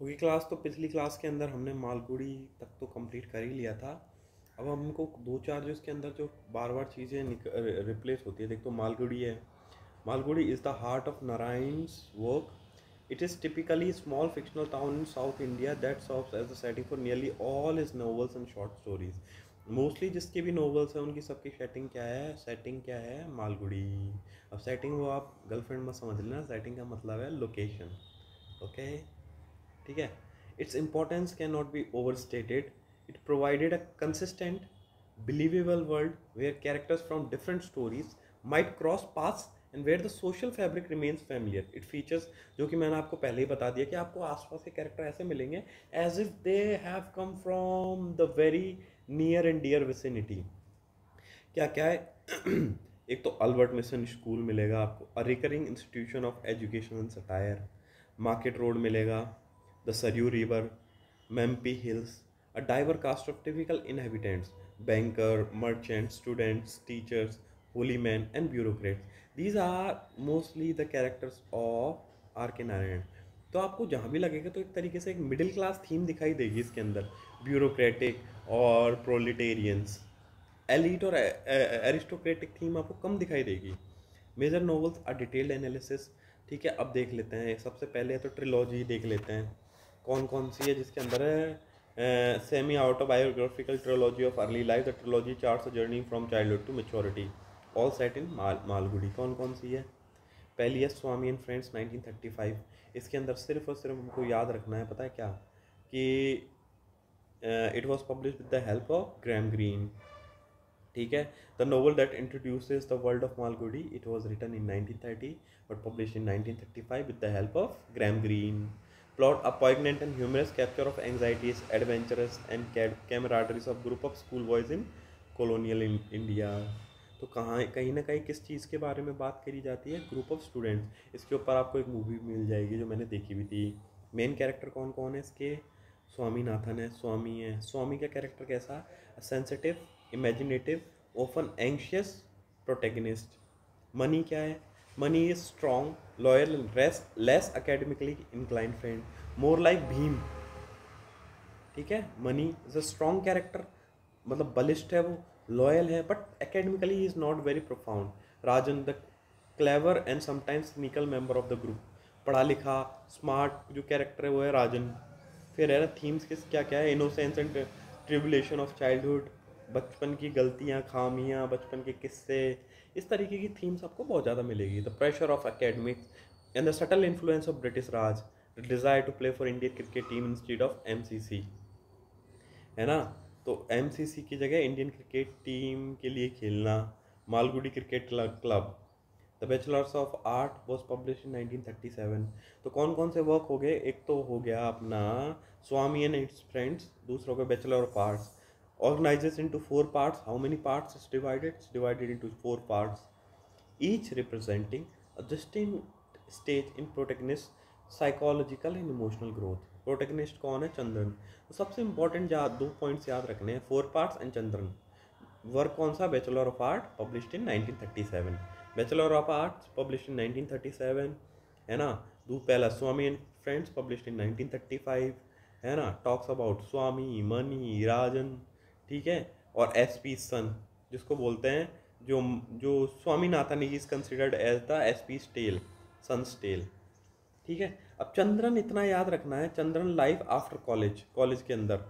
होगी क्लास। तो पिछली क्लास के अंदर हमने मालगुड़ी तक तो कंप्लीट कर ही लिया था। अब हमको दो चार जो इसके अंदर जो बार बार चीज़ें रिप्लेस होती है, देख तो मालगुड़ी है। Malgudi is the heart of Narayan's work. It is typically a small fictional town in South India that serves as the setting for nearly all his novels and short stories. Mostly जिसके भी नॉवेल्स हैं उनकी सबकी सेटिंग क्या है, मालगुड़ी। अब setting वो आप गर्लफ्रेंड मत समझ लेना, सेटिंग का मतलब है लोकेशन। ओके, ठीक है। Its importance can not be over stated. It provided a consistent believable world where characters from different stories might cross paths and where the social fabric remains familiar. It features, जो कि मैंने आपको पहले ही बता दिया, कि आपको आसपास के कैरेक्टर ऐसे मिलेंगे as if they have come from the very near and dear vicinity. क्या क्या है एक तो अल्बर्ट मिशन स्कूल मिलेगा आपको, a recurring institution of education and satire. Market road मिलेगा, the Sarayu river, Mempi hills, a diverse cast of typical inhabitants, banker, merchant, students, teachers, holy man and bureaucrats. These are mostly the characters of R K Narayan. तो आपको जहाँ भी लगेगा तो एक तरीके से एक मिडिल क्लास थीम दिखाई देगी इसके अंदर, ब्यूरोक्रेटिक और प्रोलिटेरियंस. एलीट और एरिस्टोक्रेटिक थीम आपको कम दिखाई देगी. Major novels are detailed analysis. ठीक है, अब देख लेते हैं. सबसे पहले तो ट्रिलॉजी देख लेते हैं कौन कौन सी है, जिसके अंदर है semi autobiographical trilogy of early life. The trilogy charts a journey from childhood to maturity, all set in Malgudi. कौन कौन सी है? पहली है स्वामी एंड फ्रेंड्स 1935. इसके अंदर सिर्फ और सिर्फ हमको याद रखना है, पता है क्या, कि it was publish with the help of Graham Greene. ठीक है. The novel that introduces the world of Malgudi, it was written in 1930 but publish in 1935 with the help of Graham Greene. Plot a poignant and humorous capture of anxieties, adventures and camaraderies of group of school boys in colonial India. तो कहाँ कहीं ना कहीं किस चीज़ के बारे में बात करी जाती है? Group of students. इसके ऊपर आपको एक मूवी मिल जाएगी जो मैंने देखी भी थी. मेन कैरेक्टर कौन कौन है इसके? स्वामीनाथन है, स्वामी है. स्वामी का कैरेक्टर कैसा? Sensitive, imaginative, often anxious protagonist. Money क्या है? Money is strong, loyal, less academically inclined friend, more like Bhim. ठीक है. Money is a strong character, मतलब बलिष्ठ है वो, लॉयल है, but academically is not very profound. Rajan the clever and sometimes निकल मेंबर ऑफ द ग्रुप. पढ़ा लिखा स्मार्ट जो कैरेक्टर है वो है राजन. फिर है ना थीम्स किस क्या क्या है? Innocence and tribulation of childhood, बचपन की गलतियाँ खामियाँ, बचपन के किस्से. इस तरीके की थीम्स आपको बहुत ज़्यादा मिलेगी. The pressure of academics and the subtle influence of British Raj, the desire to play for Indian cricket team instead of MCC. है ना. तो एमसीसी की जगह इंडियन क्रिकेट टीम के लिए खेलना. Malgudi cricket club. The bachelors of art was publish in 1937. तो कौन कौन से वर्क हो गए? एक तो हो गया अपना स्वामी एंड इट्स फ्रेंड्स, दूसरा हो गया bachelor of arts. Organizes into 4 parts. How many parts is divided? It's divided into 4 parts, each representing a distinct stage in protagonist psychological and emotional growth. Protagonist कौन है? चंद्रन. तो सबसे इंपॉर्टेंट दो points याद रखने हैं, 4 पार्ट्स एंड चंद्रन. वर्क कौन सा? Bachelor of art published in 1937. Bachelor of arts published in 1937, है ना. पहला स्वामी एंड फ्रेंड्स पब्लिश्ड इन 1935, है ना. टॉक्स अबाउट स्वामी, मनी, राजन. ठीक है. और एसपी सन, जिसको बोलते हैं, जो जो Swaminathan is considered as the SP tale, sons tale. ठीक है. अब चंद्रन इतना याद रखना है, चंद्रन लाइफ आफ्टर कॉलेज के अंदर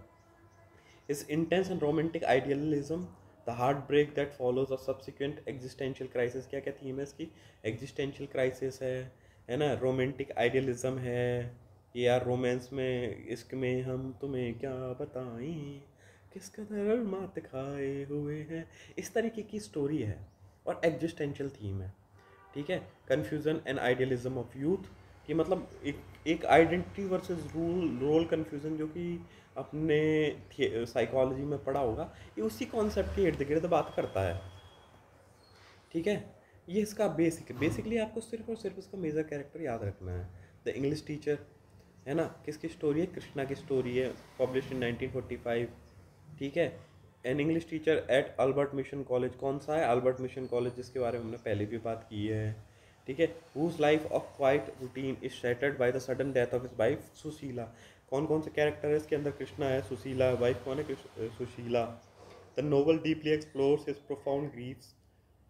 is intense and romantic idealism, the heart break that follows a subsequent existential crisis. क्या क्या थीम है इसकी? एग्जिस्टेंशियल क्राइसिस है ना. रोमांटिक आइडियलिज्म है कि यार रोमांस में, इश्क में हम तुम्हें क्या बताएं, किस कदर मात खाए हुए हैं. इस तरीके की स्टोरी है और एग्जिस्टेंशियल थीम है. ठीक है. Confusion and idealism of youth, कि मतलब एक आइडेंटिटी वर्सेस रोल कन्फ्यूजन, जो कि अपने साइकोलॉजी में पढ़ा होगा, ये उसी कॉन्सेप्ट के इर्द गिर्द बात करता है. ठीक है. ये इसका बेसिकली आपको सिर्फ और सिर्फ इसका मेजर कैरेक्टर याद रखना है. द इंग्लिश टीचर, है ना. किसकी स्टोरी है? कृष्णा की स्टोरी है, पब्लिश इन 1945. ठीक है. An English teacher at Albert mission college. कौन सा है? अल्बर्ट मिशन कॉलेज, जिसके बारे में हमने पहले भी बात की है. ठीक है. Whose life of quite routine is shattered by the sudden death of his wife Sushila. कौन कौन से कैरेक्टर है इसके अंदर? कृष्णा है, सुशीला है, वाइफ कौन है? Sushila. The novel deeply explores his profound Greaves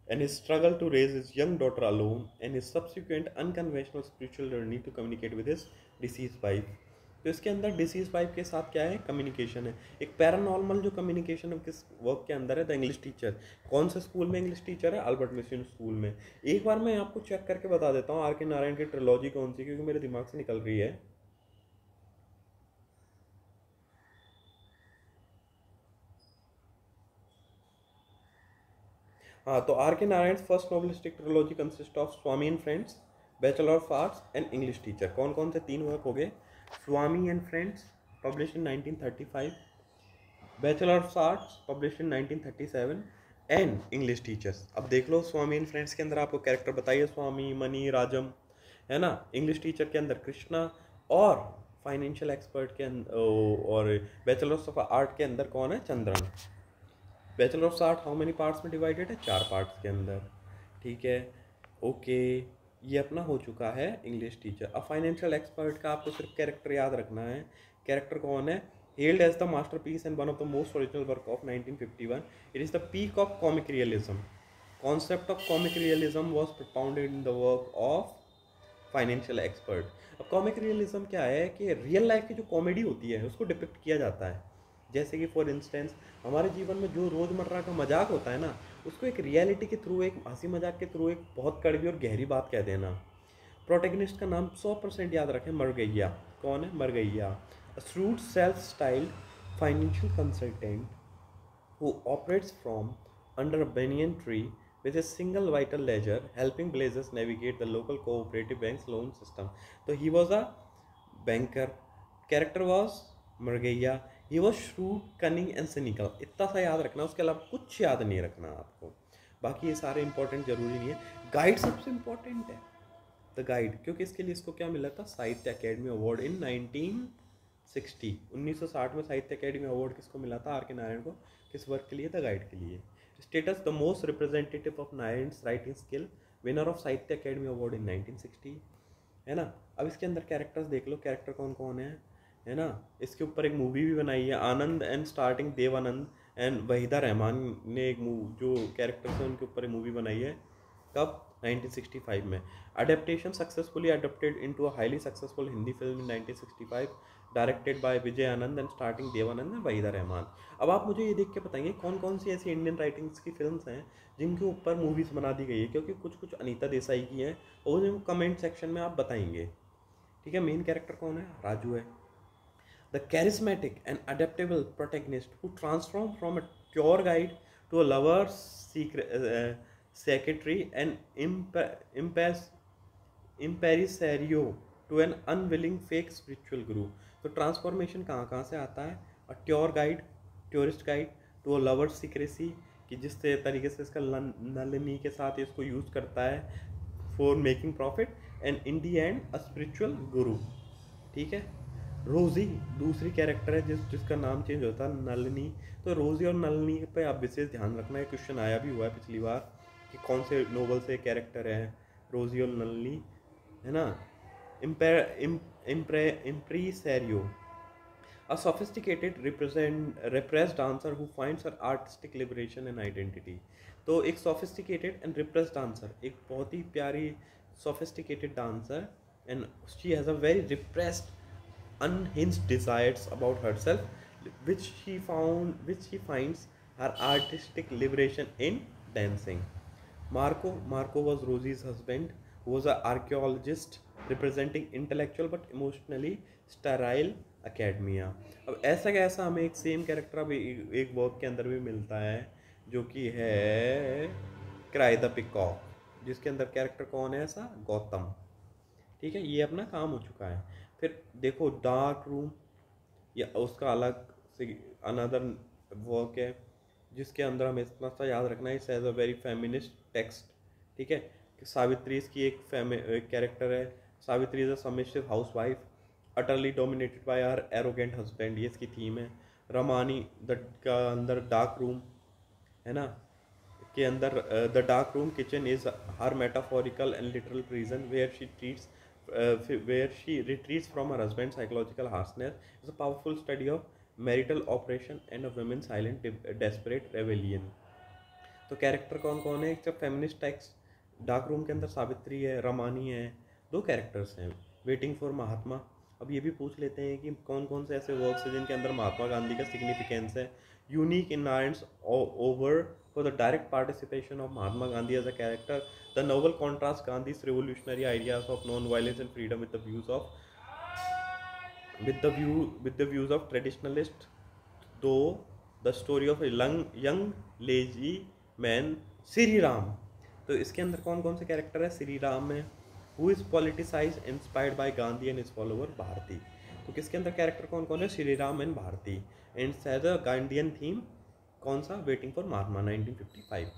and his struggle to raise his young daughter alone and his subsequent unconventional spiritual journey to communicate with his deceased wife. तो इसके अंदर डिसीज वाइफ के साथ क्या है? Communication है। एक paranormal जो कम्युनिकेशन है किस वर्क के अंदर है? The English teacher. कौन से स्कूल में इंग्लिश टीचर है? अल्बर्ट मिशन स्कूल में। एक बार मैं आपको चेक करके बता देता हूँ आर के नारायण की ट्रिलॉजी कौन सी, क्योंकि मेरे दिमाग से निकल रही है। हाँ, तो R K Narayan first novelistic trilogy consist of Swami and friends, bachelor of arts and English teacher. कौन कौन से 3 वर्क हो गए? Swami and friends publish in 1935, bachelor of arts publish in 1937 and English teachers. अब देख लो, स्वामी एंड फ्रेंड्स के अंदर आपको कैरेक्टर बताइए, स्वामी, मनी, राजम, है ना। इंग्लिश टीचर के अंदर कृष्णा, और फाइनेंशियल एक्सपर्ट के अंदर और बैचलर ऑफ आर्ट के अंदर कौन है? Chandran. Bachelor of art how many parts में डिवाइडेड है? 4 पार्ट्स के अंदर। ठीक है, ओके, ये अपना हो चुका है इंग्लिश टीचर। अब फाइनेंशियल एक्सपर्ट का आपको सिर्फ कैरेक्टर याद रखना है। कैरेक्टर कौन है? Held as the masterpiece and one of the most original work of 1951, it is the peak of comic realism. Concept of comic realism was propounded in the work of financial expert. अब comic realism क्या है? कि real life की जो comedy होती है उसको depict किया जाता है। जैसे कि फॉर इंस्टेंस हमारे जीवन में जो रोज़मर्रा का मजाक होता है ना, उसको एक रियलिटी के थ्रू, एक हंसी मजाक के थ्रू एक बहुत कड़वी और गहरी बात कह देना। प्रोटैगनिस्ट का नाम 100% याद रखें, मरगैया। कौन है? मरगैया। अ shrewd self-styled financial consultant who operates from under a banyan tree with a single vital ledger, helping Blazers navigate the local cooperative bank's loan system. So he was a banker. Character was Margaya. He was shrewd, cunning and cynical. इतना सा याद रखना, उसके अलावा कुछ याद नहीं रखना आपको। बाकी ये सारे इंपॉर्टेंट जरूरी नहीं है। गाइड सबसे इंपॉर्टेंट है, द गाइड, क्योंकि इसके लिए इसको क्या मिला था? साहित्य अकेडमी अवार्ड इन 1960। 1960 में साहित्य अकेडमी अवार्ड किसको मिला था? आर के नारायण को। किस वर्क के लिए? द गाइड के लिए। Status the most representative of Narayan's writing skill, winner of Sahitya Akademi award in 1960, है ना। अब इसके अंदर कैरेक्टर्स देख लो, कैरेक्टर कौन कौन है ना। इसके ऊपर एक मूवी भी बनाई है, आनंद and starting Dev Anand and Waheeda Rahman ने एक जो कैरेक्टर्स हैं उनके ऊपर एक मूवी बनाई है। कब? 1965 में। Adaptation successfully adapted into a highly successful Hindi film in 1965, directed by Vijay Anand and starting Dev Anand and Waheeda Rehman. अब आप मुझे ये देख के बताएंगे कौन कौन सी ऐसी इंडियन राइटिंग्स की फिल्म्स हैं जिनके ऊपर मूवीज़ बना दी गई है, क्योंकि कुछ कुछ अनीता देसाई की हैं और उन्हें कमेंट सेक्शन में आप बताएंगे। ठीक है, मेन कैरेक्टर कौन है? राजू है, the charismatic and adaptable protagonist who transformed from a tour guide to a lover, secretary, and impresario to an unwilling fake spiritual guru. तो ट्रांसफॉर्मेशन कहाँ कहाँ से आता है? A tour guide, tourist guide, to a lover secrecy, कि जिस तरीके से इसका नलिनी के साथ इसको यूज़ करता है for making profit, and in the and a spiritual गुरु। ठीक है, रोज़ी दूसरी कैरेक्टर है जिसका नाम चेंज होता है नलिनी। तो रोज़ी और नलिनी पे आप विशेष ध्यान रखना है, क्वेश्चन आया भी हुआ है पिछली बार कि कौन से नोवेल से कैरेक्टर है रोज़ी और नलिनी, है ना। इम्प्रीसेरियो, a sophisticated repressed dancer who finds her artistic liberation and identity। तो एक sophisticated and repressed dancer, एक बहुत ही प्यारी sophisticated dancer, and she has a very repressed unhinged desires about herself, which she finds her artistic liberation in dancing। Marco was Rosie's husband, who was an archaeologist representing intellectual but emotionally sterile academia। अब ऐसा कैसा हमें एक same character अब एक work के अंदर भी मिलता है, जो कि है क्राई द पिकॉक, जिसके अंदर कैरेक्टर कौन है? ऐसा गौतम। ठीक है, ये अपना काम हो चुका है। फिर देखो डार्क रूम, या उसका अलग से अनदर वर्क है, जिसके अंदर हमें इतना सा याद रखना है, it's as a very feminist text. ठीक है, कि सावित्री इसकी एक कैरेक्टर है। Savitri is a submissive house wife, utterly dominated by her arrogant husband, ये इसकी थीम है। रमानी का अंदर डार्क रूम, है ना, के अंदर the dark room kitchen is her metaphorical and literal prison where she treats where she retreats from her husband's psychological harshness, is a powerful study of marital operation and a women's silent desperate rebellion. तो character कौन कौन है? एक जब feminist text dark room के अंदर सावित्री है, रमानी है, दो कैरेक्टर्स हैं। वेटिंग फॉर महात्मा, अब ये भी पूछ लेते हैं कि कौन कौन से ऐसे वर्क्स हैं जिनके अंदर महात्मा गांधी का सिग्निफिकेंस है। Unique in nights over for the direct participation of Mahatma Gandhi as a character, the novel contrast Gandhi's revolutionary ideas of non-violence and freedom with the views of traditionalist, though the story of a young lazy man Shri Ram. तो इसके अंदर कौन कौन से character है? श्री राम है, who is politicise inspired by Gandhi and his follower Bharati. तो किसके अंदर कैरेक्टर कौन कौन है? Shri Ram and Bharati. And has a Gandhian theme, कौन सा? Waiting for Mahatma 1955।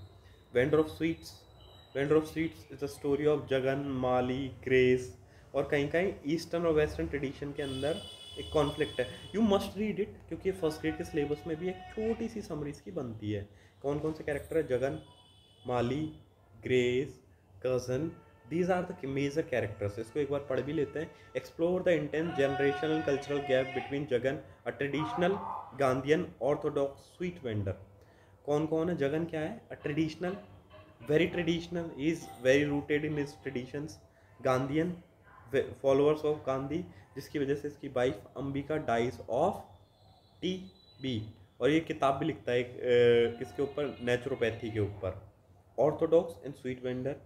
Vendor of sweets is a story of Jagan, Mali, grace, और कहीं कहीं ईस्टर्न और वेस्टर्न ट्रेडिशन के अंदर एक कॉन्फ्लिक्ट है। यू मस्ट रीड इट, क्योंकि फर्स्ट ग्रेड के सिलेबस में भी एक छोटी सी समरी इसकी बनती है। कौन कौन से कैरेक्टर है? Jagan, Mali, Grace, cousin, these are the major characters. इसको एक बार पढ़ भी लेते हैं। Explore the intense generational and cultural gap between Jagan, a traditional Gandhian orthodox sweet vendor. कौन कौन है? जगन क्या है? A traditional, very traditional, he is very rooted in his traditions, Gandhian, followers of Gandhi, जिसकी वजह से इसकी wife Ambika dies of TB. और ये किताब भी लिखता है किसके ऊपर? नेचुरोपैथी के ऊपर। Orthodox and sweet vendor.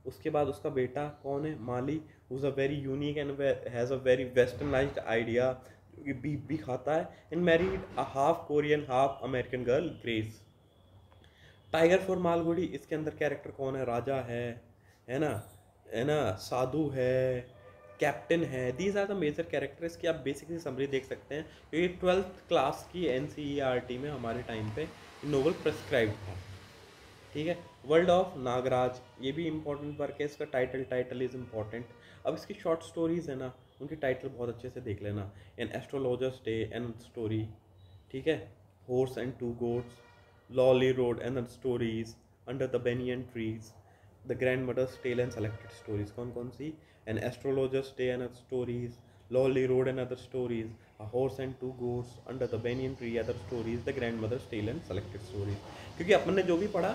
उसके बाद उसका बेटा कौन है? Mali, who is a very unique and has a very westernised idea, जो कि बीफ भी खाता है, and married a half Korean half American girl, Grace. Tiger for Malgudi, इसके अंदर कैरेक्टर कौन है? राजा है ना, साधु है, कैप्टन है। These are the major character. इसकी आप बेसिकली समरी देख सकते हैं, क्योंकि 12th क्लास की NCERT में हमारे टाइम पे नोवेल प्रेस्क्राइब था। ठीक है। वर्ल्ड ऑफ नागराज, ये भी इंपॉर्टेंट वर्क है। इसका टाइटल इज इम्पॉर्टेंट। अब इसकी शॉर्ट स्टोरीज है ना, उनकी टाइटल बहुत अच्छे से देख लेना। An astrologer's day and story, ठीक है। Horse and two goats, Lolly Road and other stories, Under the Banyan Trees, The Grandmother's Tale and Selected Stories। कौन कौन सी? An Astrologer's Day and other stories, Lolly Road and other stories, A Horse and Two Goats, Under the Banyan Tree, other stories, The Grandmother's Tale and Selected Stories। क्योंकि अपन ने जो भी पढ़ा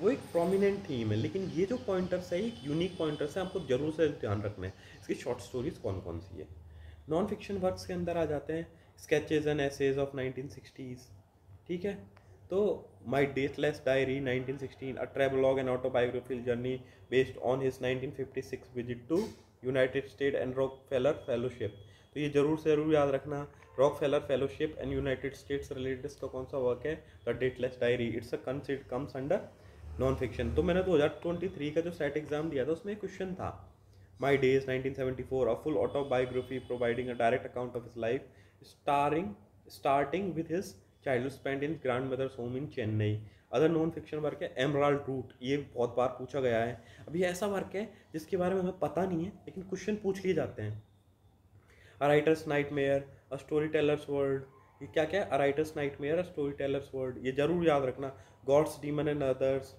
वो एक prominent theme है, लेकिन ये जो पॉइंटर्स है एक यूनिक पॉइंटर्स है, आपको जरूर से ध्यान रखना है। इसकी शॉर्ट स्टोरीज कौन कौन सी है? नॉन फिक्शन वर्क्स के अंदर आ जाते हैं sketches and essays of 1960s, ठीक है। तो my dateless diary 1916, a travelogue and autobiographical journey based on his 1956 visit to United State and Rockefeller fellowship. तो ये जरूर याद रखना। Rockefeller fellowship and United States related का कौन सा वर्क है? The dateless diary. It's a consider comes under non fiction. तो मैंने 2023 का जो सेट एग्जाम दिया था उसमें क्वेश्चन था, my days 1974, a full autobiography providing a direct account of his life starting with his childhood spent in grandmother's home in Chennai. Other non fiction work है emerald root, ये बहुत बार पूछा गया है। अभी ऐसा वर्क है जिसके बारे में हमें पता नहीं है, लेकिन क्वेश्चन पूछ लिए जाते हैं। अ writers nightmare, a story tellers world, ये क्या क्या है? अ writers nightmare, a story tellers world, ये जरूर याद रखना। गॉड्स डीमन एंड अदर्स,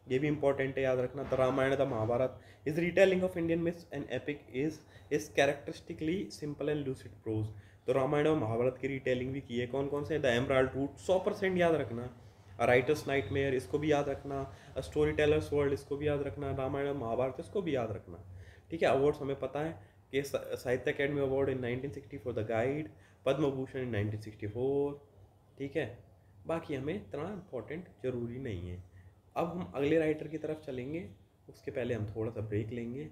ये भी इंपॉर्टेंट है, याद रखना। The Ramayana, the Mahabharata, is retelling of Indian myths and epic is characteristically simple and lucid prose. तो रामायण और महाभारत की रिटेलिंग भी की है। कौन कौन से? द एमराल्ड रूट 100% याद रखना। अ राइटर्स नाइटमेयर, इसको भी याद रखना। अ स्टोरी टेलर्स वर्ल्ड, इसको भी याद रखना। रामायण और महाभारत, इसको भी याद रखना। ठीक है। अवार्ड्स हमें पता है कि Sahitya Akademi award in 1964 the guide, Padma Bhushan in 1964, ठीक है। बाकी हमें इतना इम्पोर्टेंट जरूरी नहीं है। अब हम अगले राइटर की तरफ चलेंगे, उसके पहले हम थोड़ा सा ब्रेक लेंगे।